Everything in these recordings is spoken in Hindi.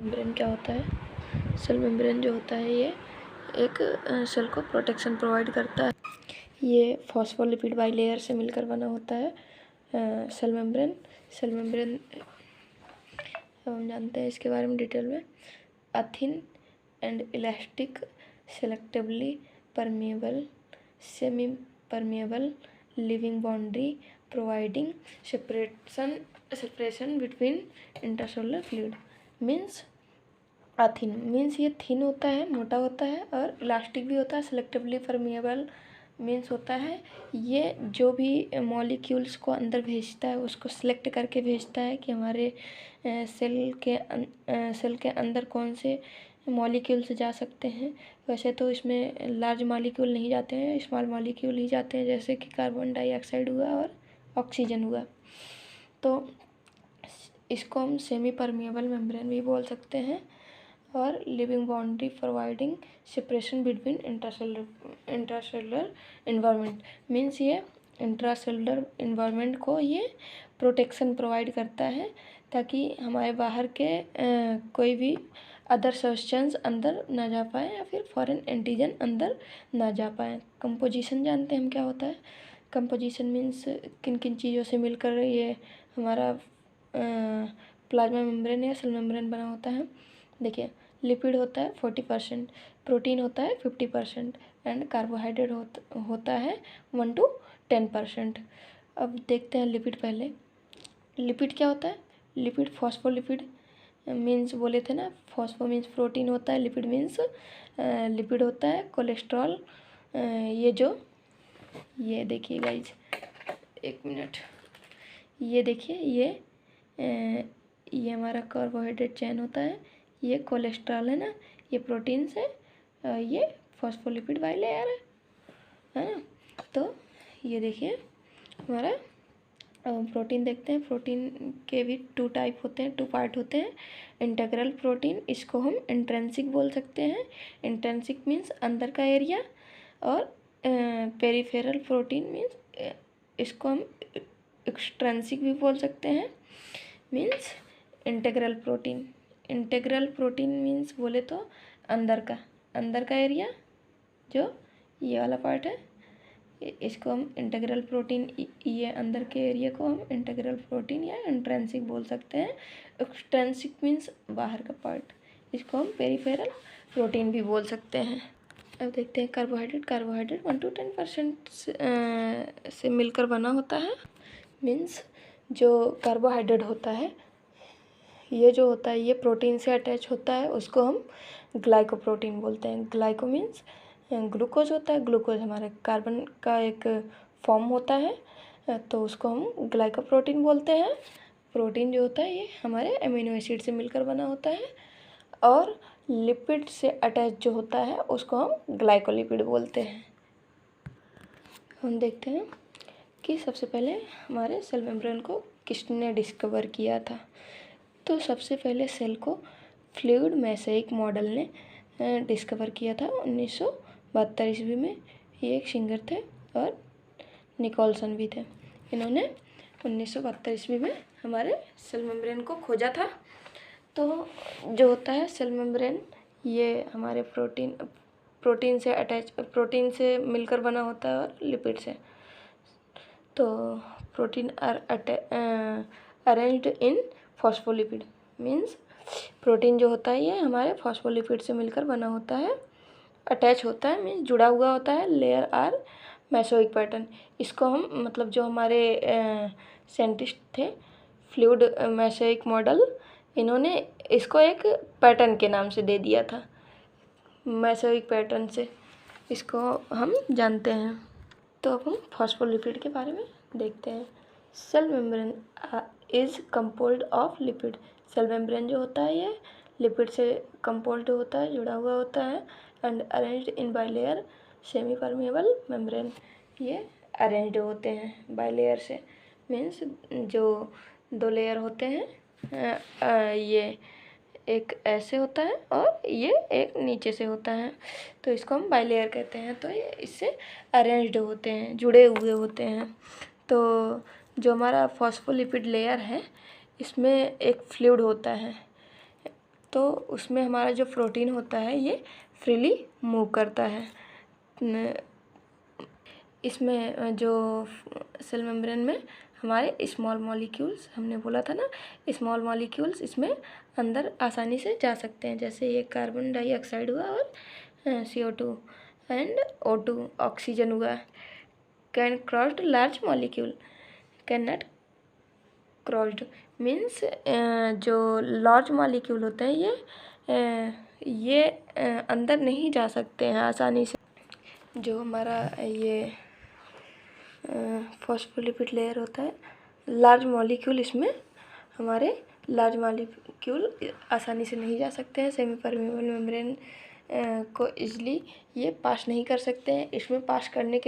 मेम्ब्रेन क्या होता है? सेल मेम्ब्रेन जो होता है ये एक सेल को प्रोटेक्शन प्रोवाइड करता है। ये फॉस्फोलिपिड बाइलेयर से मिलकर बना होता है सेल मेम्ब्रेन। सेल मेम्ब्रेन हम जानते हैं इसके बारे में डिटेल में। A thin and elastic selectively permeable semi permeable living boundary providing separation between intercellular fluid. Means thin means ये थिन होता है, मोटा होता है और इलास्टिक भी होता है। सेलेक्टिवली परमिएबल मीन्स होता है ये जो भी मॉलिक्यूल्स को अंदर भेजता है उसको सेलेक्ट करके भेजता है कि हमारे सेल के अंदर कौन से मॉलिक्यूल्स जा सकते हैं। वैसे तो इसमें लार्ज मॉलिक्यूल नहीं जाते हैं, स्मॉल मॉलिक्यूल ही जाते हैं, जैसे कि कार्बन डाइऑक्साइड हुआ और ऑक्सीजन हुआ। तो इसको हम सेमी परमिएबल मेम्ब्रेन भी बोल सकते हैं। और living boundary providing separation between intracellular environment means ये इंट्रासेलुलर इन्वायरमेंट को ये प्रोटेक्शन प्रोवाइड करता है ताकि हमारे बाहर के कोई भी अदर सब्सटेंस अंदर ना जा पाए या फिर फॉरेन एंटीजन अंदर ना जा पाए। कंपोजिशन जानते हैं हम क्या होता है? कंपोजिशन मीन्स किन किन चीज़ों से मिलकर ये हमारा प्लाज्मा मेम्ब्रेन या सेल मेम्ब्रेन बना होता है। देखिए, लिपिड होता है 40%, प्रोटीन होता है 50% एंड कार्बोहाइड्रेट होता है 1 to 10%। अब देखते हैं लिपिड पहले। लिपिड क्या होता है? लिपिड फॉस्फोलिपिड मीन्स बोले थे ना, फॉस्फो मीन्स प्रोटीन होता है, लिपिड मीन्स लिपिड होता है कोलेस्ट्रॉल। ये देखिए गाइज, एक मिनट, ये देखिए ये हमारा कार्बोहाइड्रेट चेन होता है, ये कोलेस्ट्रॉल है ना, ये प्रोटीन से ये फॉस्फोलिपिड बाइलेयर है ना। तो ये देखिए हमारा प्रोटीन देखते हैं। प्रोटीन के भी 2 टाइप होते हैं, 2 पार्ट होते हैं। इंटीग्रल प्रोटीन, इसको हम इंट्रिंसिक बोल सकते हैं। इंट्रिंसिक मीन्स अंदर का एरिया। और पेरिफेरल प्रोटीन मीन्स इसको हम एक्सट्रिंसिक भी बोल सकते हैं। Means integral protein. Integral protein means बोले तो अंदर का एरिया, जो ये वाला पार्ट है, इसको हम इंटीग्रल प्रोटीन, ये अंदर के एरिया को हम इंटीग्रल प्रोटीन या इंट्रिंसिक बोल सकते हैं। एक्सट्रिंसिक मीन्स बाहर का पार्ट, इसको हम पेरिफेरल प्रोटीन भी बोल सकते हैं। अब देखते हैं कार्बोहाइड्रेट। 1 to 10% से मिलकर बना होता है। मीन्स जो कार्बोहाइड्रेट होता है, ये जो होता है ये प्रोटीन से अटैच होता है, उसको हम ग्लाइकोप्रोटीन बोलते हैं। ग्लाइको मीन्स ग्लूकोज होता है। ग्लूकोज हमारे कार्बन का एक फॉर्म होता है, तो उसको हम ग्लाइकोप्रोटीन बोलते हैं। प्रोटीन जो होता है ये हमारे अमीनो एसिड से मिलकर बना होता है। और लिपिड से अटैच जो होता है उसको हम ग्लाइकोलिपिड बोलते हैं। हम देखते हैं कि सबसे पहले हमारे सेल मेम्ब्रेन को किसने डिस्कवर किया था। तो सबसे पहले सेल को फ्लूइड मोज़ेइक मॉडल ने डिस्कवर किया था 1972 ईस्वी में। ये एक सिंगर थे और निकोलसन भी थे। इन्होंने 1972 ईस्वी में हमारे सेल मेम्ब्रेन को खोजा था। तो जो होता है सेल मेम्ब्रेन, ये हमारे प्रोटीन से मिलकर बना होता है और लिपिड से। तो protein are arranged in phospholipid means protein जो होता है ये हमारे फॉस्फोलिपिड से मिलकर बना होता है, अटैच होता है, मीन्स जुड़ा हुआ होता है। लेयर आर मेसोइक पैटर्न, इसको हम मतलब जो हमारे साइंटिस्ट थे फ्लूइड मोज़ेइक मॉडल, इन्होंने इसको एक पैटर्न के नाम से दे दिया था। मोज़ेइक पैटर्न से इसको हम जानते हैं। तो अब हम फॉस्फोलिपिड के बारे में देखते हैं। Cell membrane is composed of lipid. Cell membrane जो होता है ये लिपिड से कंपोज्ड होता है, जुड़ा हुआ होता है। And arranged in bilayer semi permeable membrane, ये अरेंज्ड होते हैं बाइलेयर से। मीन्स जो 2 लेयर होते हैं, ये एक ऐसे होता है और ये एक नीचे से होता है, तो इसको हम बाइलेयर कहते हैं। तो ये इससे अरेंज्ड होते हैं, जुड़े हुए होते हैं। तो जो हमारा फॉस्फोलिपिड लेयर है इसमें एक फ्लूइड होता है, तो उसमें हमारा जो प्रोटीन होता है ये फ्रीली मूव करता है। इसमें जो सेल मेम्ब्रेन में हमारे स्मॉल मॉलिक्यूल्स, हमने बोला था ना, स्मॉल मॉलिक्यूल्स इसमें अंदर आसानी से जा सकते हैं। जैसे ये कार्बन डाइऑक्साइड हुआ और CO2 एंड O2 ऑक्सीजन हुआ। Can crossed large molecule, can not crossed means जो लार्ज मॉलिक्यूल होते हैं ये अंदर नहीं जा सकते हैं आसानी से। जो हमारा ये फॉस्फोलिपिड लेयर होता है, लार्ज मॉलिक्यूल, इसमें हमारे लार्ज मॉलिक्यूल आसानी से नहीं जा सकते हैं। सेमी परमेबल मेम्ब्रेन को इजली ये पास नहीं कर सकते हैं। इसमें पास करने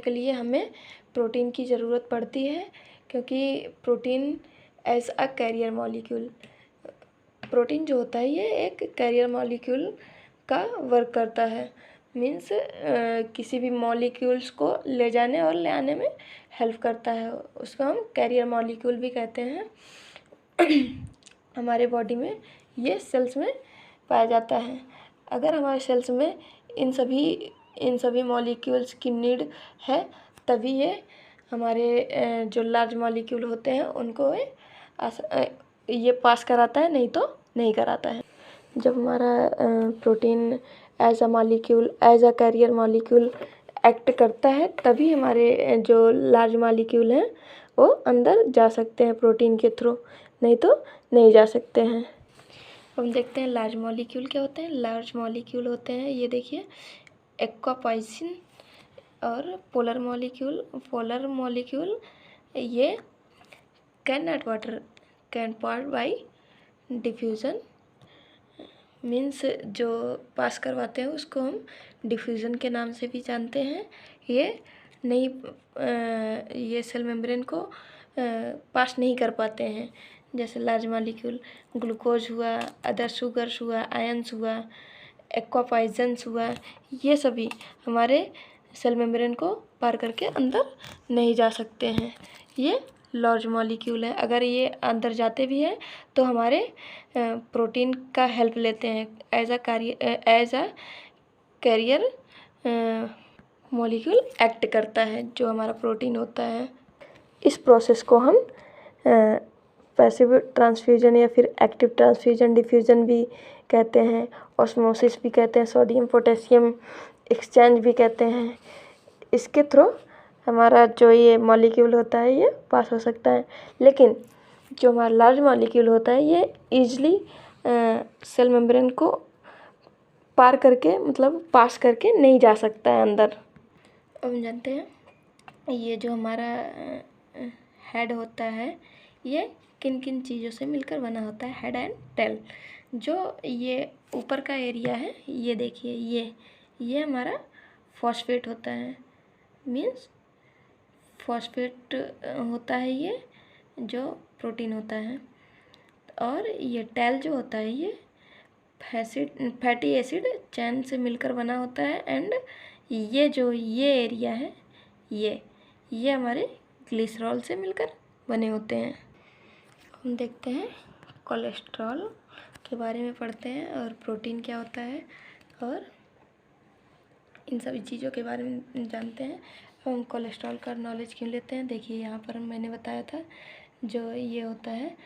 के लिए हमें प्रोटीन की ज़रूरत पड़ती है, क्योंकि protein as a carrier molecule, protein जो होता है ये एक कैरियर मॉलिक्यूल का वर्क करता है। मीन्स किसी भी मॉलिक्यूल्स को ले जाने और ले आने में हेल्प करता है। उसको हम कैरियर मॉलिक्यूल भी कहते हैं। हमारे बॉडी में ये सेल्स में पाया जाता है। अगर हमारे सेल्स में इन सभी मॉलिक्यूल्स की नीड है, तभी ये हमारे जो लार्ज मॉलिक्यूल होते हैं उनको ये पास कराता है, नहीं तो नहीं कराता है। जब हमारा protein as a molecule, as a carrier molecule act करता है, तभी हमारे जो लार्ज मॉलिक्यूल हैं वो अंदर जा सकते हैं प्रोटीन के थ्रू, नहीं तो नहीं जा सकते हैं। हम देखते हैं लार्ज मॉलिक्यूल क्या होते हैं। लार्ज मॉलिक्यूल होते हैं, ये देखिए, एक्वा पॉइसन और पोलर मॉलिक्यूल ये can not water, can pass by diffusion, means जो पास करवाते हैं उसको हम डिफ्यूज़न के नाम से भी जानते हैं। ये सेल मेम्ब्रेन को पास नहीं कर पाते हैं। जैसे लार्ज मॉलिक्यूल ग्लूकोज हुआ, अदर शुगर्स हुआ, आयंस हुआ, एक्वा पॉइजन्स हुआ, ये सभी हमारे सेल मेम्ब्रेन को पार करके अंदर नहीं जा सकते हैं। ये लार्ज मॉलिक्यूल है। अगर ये अंदर जाते भी हैं तो हमारे प्रोटीन का हेल्प लेते हैं, as a carrier molecule act करता है जो हमारा प्रोटीन होता है। इस प्रोसेस को हम पैसिव ट्रांसफ्यूजन या फिर एक्टिव ट्रांसफ्यूजन, डिफ्यूजन भी कहते हैं, ऑस्मोसिस भी कहते हैं, सोडियम पोटेशियम एक्सचेंज भी कहते हैं। इसके थ्रू हमारा जो ये मॉलिक्यूल होता है ये पास हो सकता है। लेकिन जो हमारा लार्ज मॉलिक्यूल होता है ये ईजली सेल मेम्ब्रेन को पार करके, मतलब पास करके नहीं जा सकता है अंदर। अब हम जानते हैं ये जो हमारा हेड होता है ये किन किन चीज़ों से मिलकर बना होता है। हेड एंड टेल, जो ये ऊपर का एरिया है, ये देखिए, ये हमारा फॉस्फेट होता है, मीन्स फॉस्फेट होता है ये जो प्रोटीन होता है। और ये टेल जो होता है ये फैटी एसिड चैन से मिलकर बना होता है। एंड ये एरिया है, ये हमारे ग्लिसरॉल से मिलकर बने होते हैं। हम देखते हैं कोलेस्ट्रॉल के बारे में पढ़ते हैं और प्रोटीन क्या होता है और इन सभी चीज़ों के बारे में जानते हैं। हम कोलेस्ट्रॉल का नॉलेज क्यों लेते हैं, देखिए यहाँ पर मैंने बताया था जो ये होता है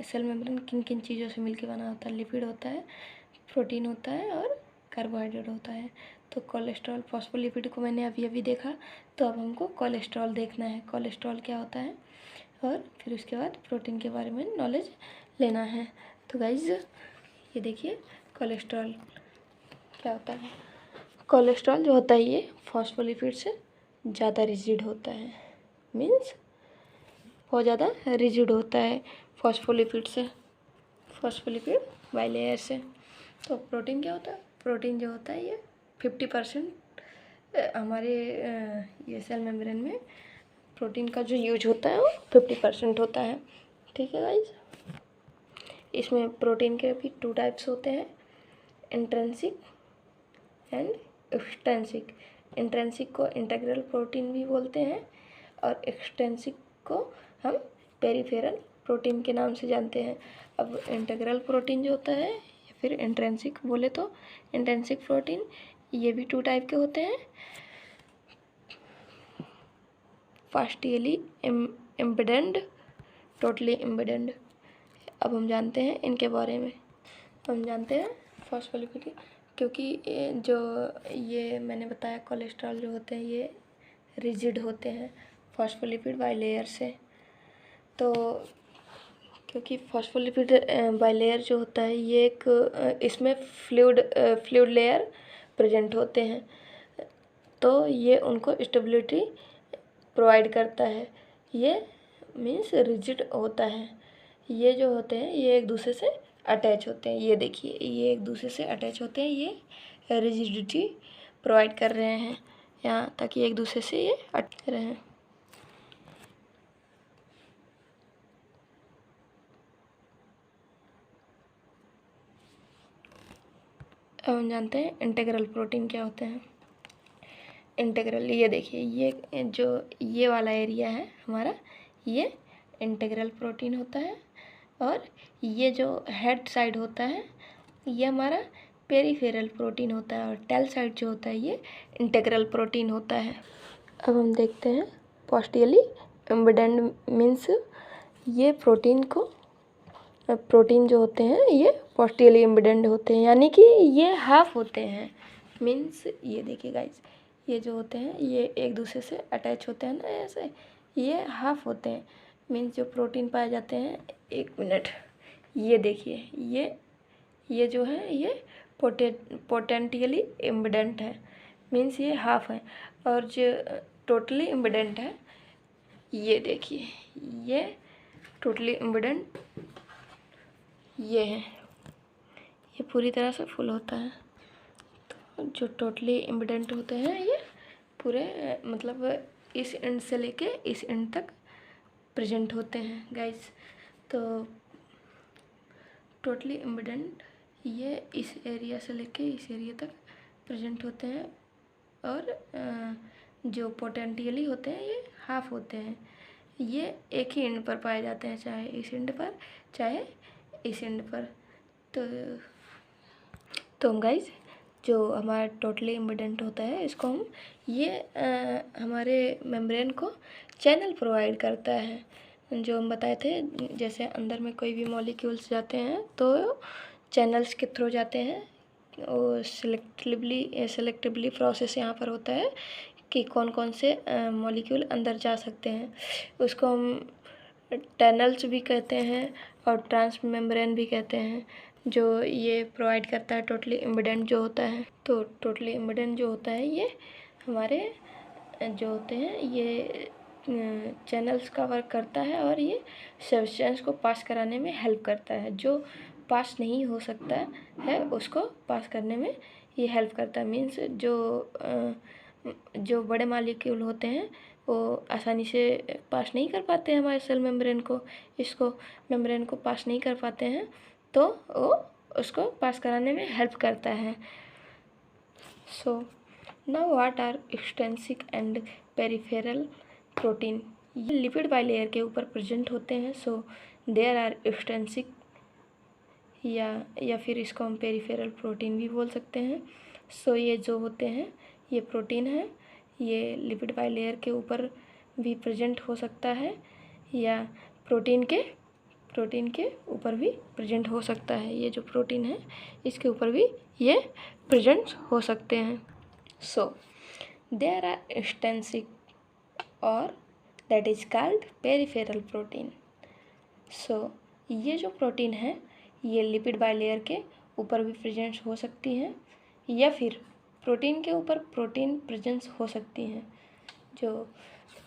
सेल मेम्ब्रेन किन किन चीज़ों से मिलकर बना होता है। लिपिड होता है, प्रोटीन होता है और कार्बोहाइड्रेट होता है। तो कोलेस्ट्रॉल, फॉस्फोलिपिड को मैंने अभी देखा, तो अब हमको कोलेस्ट्रॉल देखना है, कोलेस्ट्रॉल क्या होता है, और फिर उसके बाद प्रोटीन के बारे में नॉलेज लेना है। तो गाइज ये देखिए कोलेस्ट्रॉल क्या होता है। कोलेस्ट्रॉल जो होता है ये फॉस्फोलिपिड से ज़्यादा रिजिड होता है, मीन्स बहुत ज़्यादा रिजिड होता है फॉस्फोलिपिड से, फॉस्फोलिपिड बाइलेयर से। तो प्रोटीन क्या होता है, प्रोटीन जो होता है ये 50% हमारे ये सेल मेम्ब्रेन में प्रोटीन का जो यूज होता है वो 50% होता है। ठीक है गाइज, इसमें प्रोटीन के भी 2 टाइप्स होते हैं, इंट्रिंसिक एंड एक्सट्रिंसिक। इंट्रिंसिक को इंटीग्रल प्रोटीन भी बोलते हैं और एक्सट्रिंसिक को हम पेरिफेरल प्रोटीन के नाम से जानते हैं। अब इंटीग्रल प्रोटीन जो होता है या फिर इंट्रिंसिक बोले तो इंट्रिंसिक प्रोटीन, ये भी 2 टाइप के होते हैं, पार्शियली एम्बेडेड, टोटली एम्बेडेड। अब हम जानते हैं इनके बारे में। हम जानते हैं फॉस्फोलिपिड, क्योंकि जो ये मैंने बताया कोलेस्ट्रॉल जो होते हैं ये रिजिड होते हैं फॉस्फोलिपिड बाइलेयर से। तो क्योंकि फॉस्फोलिपिड बाइलेयर जो होता है ये एक इसमें फ्लूइड लेयर प्रेजेंट होते हैं, तो ये उनको स्टेबिलिटी प्रोवाइड करता है। ये मीन्स रिजिड होता है। ये जो होते हैं ये एक दूसरे से अटैच होते हैं। ये देखिए ये एक दूसरे से अटैच होते हैं, ये रिजिडिटी प्रोवाइड कर रहे हैं यहाँ, ताकि एक दूसरे से ये अटैच रहें। अब हम जानते हैं इंटीग्रल प्रोटीन क्या होते हैं। इंटीग्रल, ये देखिए ये जो ये वाला एरिया है हमारा, ये इंटीग्रल प्रोटीन होता है, और ये जो हेड साइड होता है ये हमारा पेरिफेरल प्रोटीन होता है, और टेल साइड जो होता है ये इंटीग्रल प्रोटीन होता है। अब हम देखते हैं पोस्टियली एम्बेडेड मीन्स ये प्रोटीन जो होते हैं ये पोस्टियली एम्बेडेड होते हैं, यानी कि ये हाफ होते हैं। मीन्स ये देखिए गाइस, ये जो होते हैं ये एक दूसरे से अटैच होते हैं ना ऐसे, ये हाफ होते हैं। मीन्स जो प्रोटीन पाए जाते हैं, 1 मिनट, ये देखिए ये जो है ये पोटेंशियली एम्बेडेड है, मीन्स ये हाफ है। और जो टोटली एम्बेडेड है, ये देखिए ये टोटली एम्बेडेड ये है, ये पूरी तरह से फुल होता है। तो जो टोटली एम्बेडेड होते हैं ये पूरे मतलब इस एंड से लेके इस एंड तक प्रेजेंट होते हैं गाइस। तो टोटली एम्बेडेड ये इस एरिया से लेके इस एरिया तक प्रेजेंट होते हैं, और जो पोटेंशियली होते हैं ये हाफ होते हैं। ये एक ही एंड पर पाए जाते हैं, चाहे इस एंड पर चाहे इस एंड पर। तो हम गाइस जो हमारा टोटली एम्बेडेड होता है इसको हम हमारे मेम्ब्रेन को चैनल प्रोवाइड करता है, जो हम बताए थे। जैसे अंदर में कोई भी मॉलिक्यूल्स जाते हैं तो चैनल्स के थ्रू जाते हैं, और सेलेक्टिवली प्रोसेस यहाँ पर होता है कि कौन कौन से मॉलिक्यूल अंदर जा सकते हैं। उसको हम टनल्स भी कहते हैं और ट्रांस मेम्ब्रेन भी कहते हैं, जो ये प्रोवाइड करता है टोटली एम्बेडेड जो होता है। तो टोटली एम्बेडेड जो होता है ये हमारे जो होते हैं ये चैनल्स का वर्क करता है, और ये सब्सटेंस को पास कराने में हेल्प करता है। जो पास नहीं हो सकता है उसको पास करने में ये हेल्प करता है। मीन्स जो बड़े मॉलिक्यूल होते हैं वो आसानी से पास नहीं कर पाते हैं हमारे सेल मेम्ब्रेन को, इसको मेम्ब्रेन को पास नहीं कर पाते हैं, तो वो उसको पास कराने में हेल्प करता है। So now what are extrinsic and peripheral protein. ये लिपिड बाइलेयर के ऊपर प्रेजेंट होते हैं। सो देयर आर एक्सट्रिंसिक, या फिर इसको हम पेरिफेरल प्रोटीन भी बोल सकते हैं। सो ये जो होते हैं ये प्रोटीन है, ये लिपिड बाइलेयर के ऊपर भी प्रेजेंट हो सकता है, या प्रोटीन के ऊपर भी प्रेजेंट हो सकता है। ये जो प्रोटीन है इसके ऊपर भी ये प्रेजेंट हो सकते हैं। सो देयर आर एक्सट्रिंसिक और that is called peripheral protein. So ये जो प्रोटीन है ये लिपिड बाइलेयर के ऊपर भी प्रेजेंट हो सकती हैं, या फिर प्रोटीन के ऊपर प्रोटीन प्रेजेंस हो सकती हैं। जो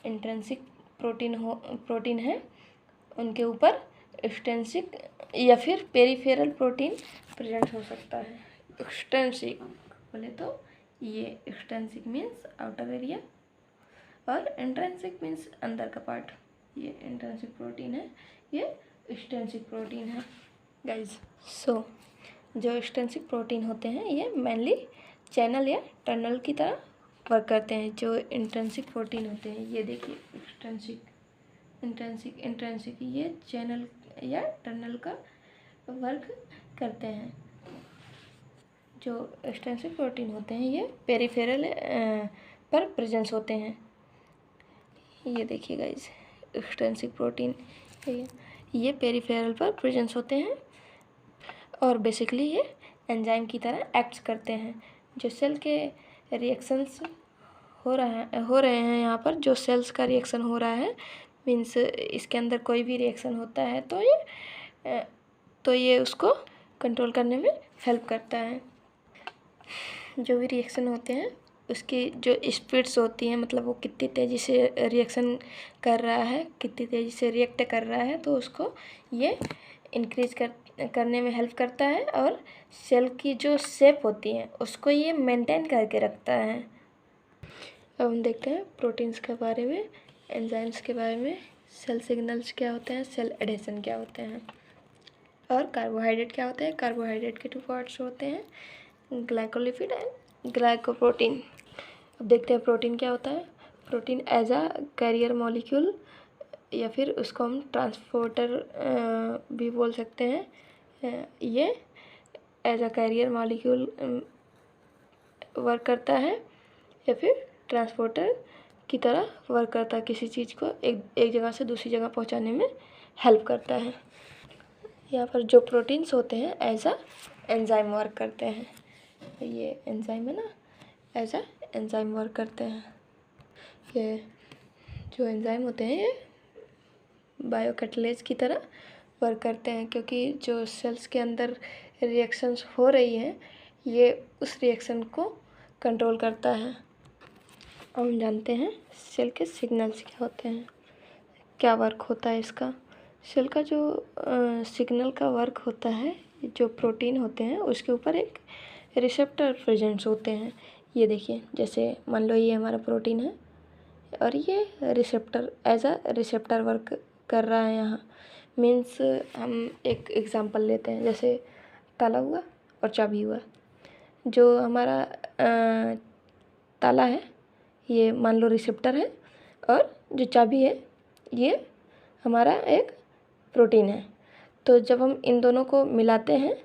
इंट्रिंसिक प्रोटीन है उनके ऊपर एक्सट्रिंसिक या फिर पेरिफेरल प्रोटीन प्रेजेंट हो सकता है। एक्सट्रिंसिक बोले तो ये एक्सट्रिंसिक मीन्स आउटर एरिया, और इंट्रिंसिक मीन्स अंदर का पार्ट। ये इंट्रिंसिक प्रोटीन है, ये एक्सट्रिंसिक प्रोटीन है गाइज। सो जो एक्सट्रिंसिक प्रोटीन होते हैं ये मेनली चैनल या टनल की तरह वर्क करते हैं। जो इंट्रिंसिक प्रोटीन होते हैं ये देखिए एक्सट्रिंसिक इंट्रिंसिक ये चैनल या टनल का वर्क करते हैं। जो एक्सट्रिंसिक प्रोटीन होते हैं ये पेरिफेरल पर प्रेजेंस होते हैं। ये देखिए गाइस, एक्सट्रिंसिक प्रोटीन ये पेरिफेरल पर प्रेजेंस होते हैं और बेसिकली ये एंजाइम की तरह एक्ट करते हैं। जो सेल के रिएक्शंस हो रहे हैं यहाँ पर, जो सेल्स का रिएक्शन हो रहा है, मीन्स इसके अंदर कोई भी रिएक्शन होता है तो ये उसको कंट्रोल करने में हेल्प करता है। जो भी रिएक्शन होते हैं उसकी जो स्पीड्स होती हैं, मतलब वो कितनी तेज़ी से रिएक्शन कर रहा है, कितनी तेज़ी से रिएक्ट कर रहा है, तो उसको ये इंक्रीज करने में हेल्प करता है और सेल की जो शेप होती है उसको ये मेंटेन करके रखता है। अब हम देखते हैं प्रोटीन्स के बारे में, एंजाइम्स के बारे में, सेल सिग्नल्स क्या होते हैं, सेल एडेशन क्या होते हैं, और कार्बोहाइड्रेट क्या होते हैं। कार्बोहाइड्रेट के 2 पार्ट्स होते हैं, ग्लाइकोलिपिड एंड ग्लाइकोप्रोटीन। अब देखते हैं प्रोटीन क्या होता है। Protein as a carrier molecule, या फिर उसको हम ट्रांसपोर्टर भी बोल सकते हैं। ये as a carrier molecule work करता है या फिर ट्रांसपोर्टर की तरह वर्क करता है। किसी चीज़ को एक जगह से दूसरी जगह पहुंचाने में हेल्प करता है। यहाँ पर जो प्रोटीन्स होते हैं एज अ एंजाइम वर्क करते हैं। ये एंजाइम है ना, एज अ एंजाइम वर्क करते हैं। ये जो एंजाइम होते हैं ये बायोकैटलेज की तरह वर्क करते हैं, क्योंकि जो सेल्स के अंदर रिएक्शंस हो रही हैं ये उस रिएक्शन को कंट्रोल करता है। और हम जानते हैं सेल के सिग्नल्स क्या होते हैं, क्या वर्क होता है इसका। सेल का जो सिग्नल का वर्क होता है, जो प्रोटीन होते हैं उसके ऊपर एक रिसेप्टर प्रेजेंट्स होते हैं। ये देखिए, जैसे मान लो ये हमारा प्रोटीन है और ये receptor as a receptor work कर रहा है यहाँ। मीन्स हम एक एग्जांपल लेते हैं, जैसे ताला हुआ और चाबी हुआ। जो हमारा ताला है ये मान लो रिसेप्टर है, और जो चाबी है ये हमारा एक प्रोटीन है। तो जब हम इन दोनों को मिलाते हैं